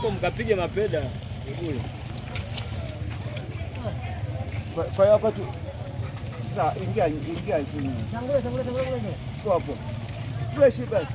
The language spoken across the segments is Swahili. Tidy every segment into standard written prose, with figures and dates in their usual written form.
hapo mkapige mapeda bure. Kwa hiyo tu sasa ingia chini. Tangulia. Kwa hapo. Fresh basi.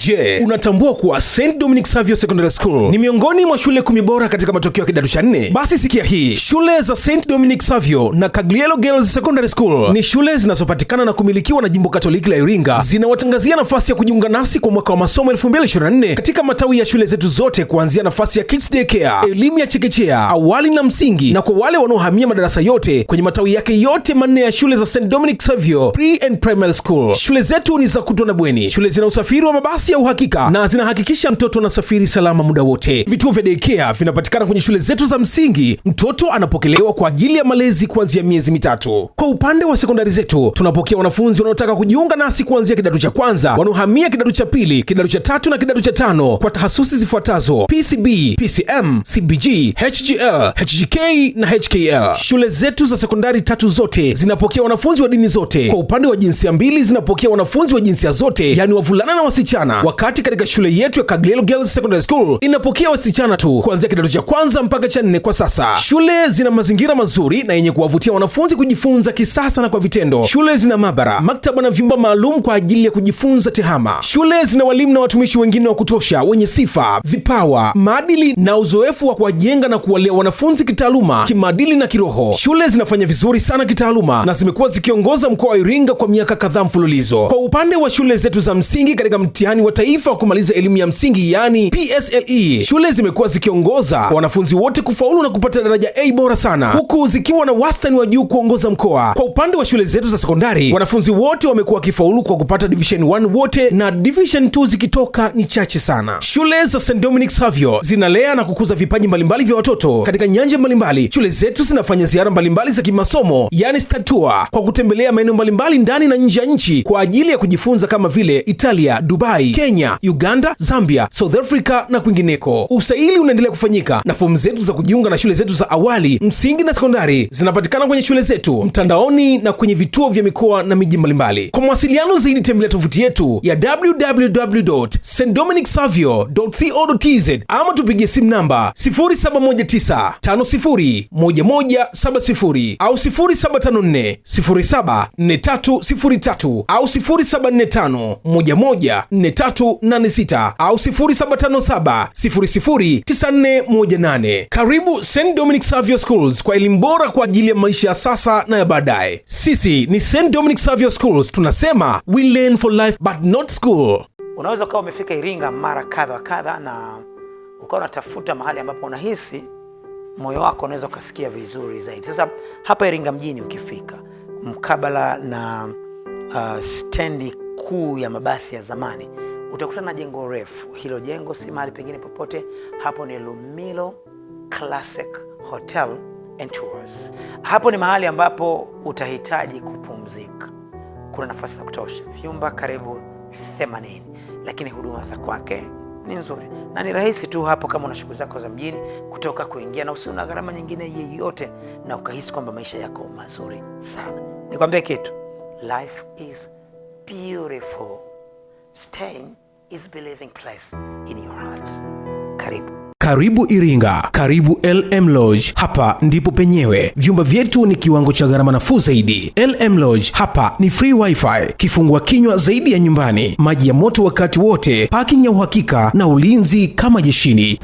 Je, unatambua kuwa St. Dominic Savio Secondary School ni miongoni mwa shule 10 bora katika matokeo ya kidato cha 4? Basi sikia hii. Shule za St. Dominic Savio na Kaglielo Girls Secondary School ni shule zinazopatikana na kumilikiwa na Jimbo Katoliki la Iringa. Zinawatangazia nafasi ya kujiunga nasi kwa mwaka wa masomo 2024 katika matawi ya shule zetu zote, kuanzia nafasi ya Kids Day Care, elimu ya chekechea, awali na msingi, na kwa wale wanaohamia madarasa yote kwenye matawi yake yote manne ya shule za St. Dominic Savio Pre and Primary School. Shule zetu ni za kutwa na bweni. Shule zina usafiri wa mabasi ya uhakika na zinahakikisha mtoto anasafiri salama muda wote. Vituo vya daycare vinapatikana kwenye shule zetu za msingi. Mtoto anapokelewa kwa ajili ya malezi kuanzia miezi mitatu. Kwa upande wa sekondari zetu, tunapokea wanafunzi wanaotaka kujiunga nasi kuanzia kidato cha kwanza, wanaohamia kidato cha pili, kidato cha tatu na kidato cha tano kwa tahasusi zifuatazo: PCB, PCM, CBG, HGL, HGK na HKL. Shule zetu za sekondari tatu zote zinapokea wanafunzi wa dini zote. Kwa upande wa jinsia mbili, zinapokea wanafunzi wa jinsia zote, yani wavulana na wasichana. Wakati katika shule yetu ya Kaglielo Girls Secondary School inapokea wasichana tu kuanzia kidato cha kwanza mpaka cha 4 kwa sasa. Shule zina mazingira mazuri na yenye kuwavutia wanafunzi kujifunza kisasa na kwa vitendo. Shule zina maabara, maktaba na vyumba maalum kwa ajili ya kujifunza tehama. Shule zina walimu na watumishi wengine wa kutosha wenye sifa, vipawa, maadili na uzoefu wa kuwajenga na kuwalea wanafunzi kitaaluma, kimaadili na kiroho. Shule zinafanya vizuri sana kitaaluma na zimekuwa zikiongoza mkoa wa Iringa kwa miaka kadhaa mfululizo. Kwa upande wa shule zetu za msingi, katika mtihani wa taifa wa kumaliza elimu ya msingi yani PSLE, shule zimekuwa zikiongoza kwa wanafunzi wote kufaulu na kupata daraja A bora sana, huku zikiwa na wastani wa juu kuongoza mkoa. Kwa upande wa shule zetu za sekondari, wanafunzi wote wamekuwa wakifaulu kwa kupata division 1 wote, na division 2 zikitoka ni chache sana. Shule za St. Dominic Savio zinalea na kukuza vipaji mbalimbali vya watoto katika nyanja mbalimbali. Shule zetu zinafanya ziara mbalimbali za kimasomo yani study tour, kwa kutembelea maeneo mbalimbali ndani na nje ya nchi kwa ajili ya kujifunza kama vile Italia, Dubai, Kenya, Uganda, Zambia, South Africa na kwingineko. Usaili unaendelea kufanyika na fomu zetu za kujiunga na shule zetu za awali, msingi na sekondari zinapatikana kwenye shule zetu mtandaoni na kwenye vituo vya mikoa na miji mbalimbali. Kwa mawasiliano zaidi tembelea tovuti yetu ya www.stdominicsavio.co.tz ama tupigie simu namba 0719501170 au 0754074303 au 0745114386 au 0757009418. Karibu St. Dominic Savio Schools kwa elimu bora kwa ajili ya maisha ya sasa na ya baadaye. Sisi ni St. Dominic Savio Schools, tunasema we learn for life but not school. Unaweza ukawa umefika Iringa mara kadha wa kadha na ukawa unatafuta mahali ambapo unahisi moyo wako unaweza ukasikia vizuri zaidi. Sasa hapa Iringa mjini ukifika mkabala na stendi kuu ya mabasi ya zamani, utakutana na jengo refu. Hilo jengo si mahali pengine popote, hapo ni Lumilo Classic Hotel and Tours. Hapo ni mahali ambapo utahitaji kupumzika. Kuna nafasi za kutosha, vyumba karibu 80, lakini huduma za kwake ni nzuri na ni rahisi tu hapo kama una shughuli zako za mjini kutoka kuingia, na usiona gharama nyingine yeyote na ukahisi kwamba maisha yako mazuri sana. Nikwambie kitu, life is beautiful. Staying is believing place in your hearts. Karibu Iringa, karibu LM Lodge. Hapa ndipo penyewe. Vyumba vyetu ni kiwango cha gharama nafuu zaidi. LM Lodge hapa ni free wifi, kifungua kinywa zaidi ya nyumbani, maji ya moto wakati wote, parking ya uhakika na ulinzi kama jeshini.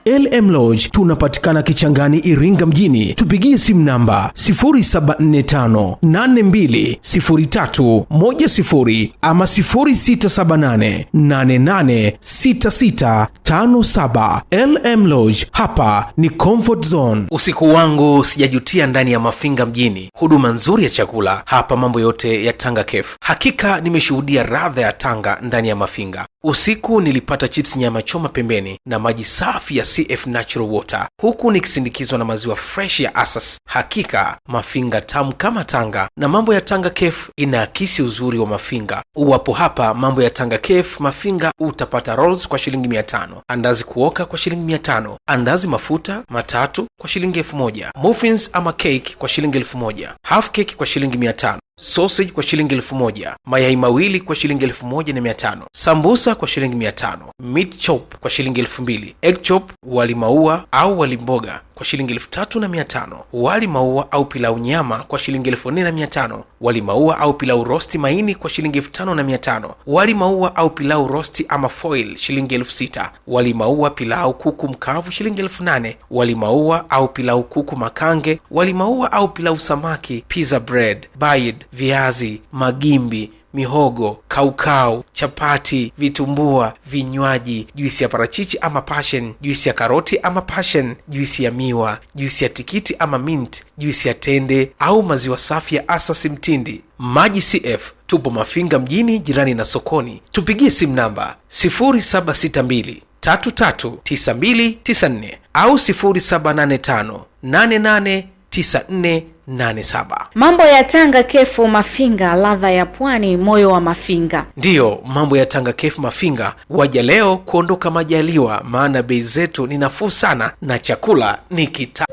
LM Lodge tunapatikana Kichangani, Iringa mjini. Tupigie simu namba 0745820310 ama 0678886657. LM Lodge, hapa ni comfort zone. Usiku wangu sijajutia ndani ya Mafinga mjini. Huduma nzuri ya chakula hapa, mambo yote ya Tanga Cafe. Hakika nimeshuhudia radha ya Tanga ndani ya Mafinga. Usiku nilipata chips nyama choma pembeni na maji safi ya CF Natural Water, huku nikisindikizwa na maziwa fresh ya Asas. Hakika Mafinga tamu kama Tanga, na mambo ya Tanga Cafe inaakisi uzuri wa Mafinga. Uwapo hapa mambo ya Tanga Cafe Mafinga, utapata rolls kwa shilingi 500, andazi kuoka kwa shilingi 500, andazi mafuta matatu kwa shilingi 1000, muffins ama cake kwa shilingi 1000, half cake kwa shilingi 500, sausage kwa shilingi 1000, mayai mawili kwa shilingi 1500, sambusa kwa shilingi 500, meat chop kwa shilingi 2000, egg chop, wali maua au wali mboga kwa shilingi 3500, wali maua au pilau nyama kwa shilingi 4500, wali maua au pilau rosti maini kwa shilingi 5500, wali maua au pilau rosti ama foil shilingi 6000, wali maua pilau kuku mkavu shilingi 8000, wali maua au pilau kuku makange, wali maua au pilau samaki, pizza bread, bayed, viazi, magimbi, mihogo, kaukau, chapati, vitumbua, vinywaji, juisi ya parachichi ama passion, juisi ya karoti ama passion, juisi ya miwa, juisi ya tikiti ama mint, juisi ya tende au maziwa safi ya Asasi mtindi, maji CF. Tupo Mafinga mjini, jirani na sokoni. Tupigie simu namba 0762339294 au 0785889487. Mambo ya Tanga Cafe Mafinga, ladha ya pwani, moyo wa Mafinga. Ndiyo, mambo ya Tanga Cafe Mafinga. Waja leo kuondoka majaliwa, maana bei zetu ni nafuu sana na chakula ni kita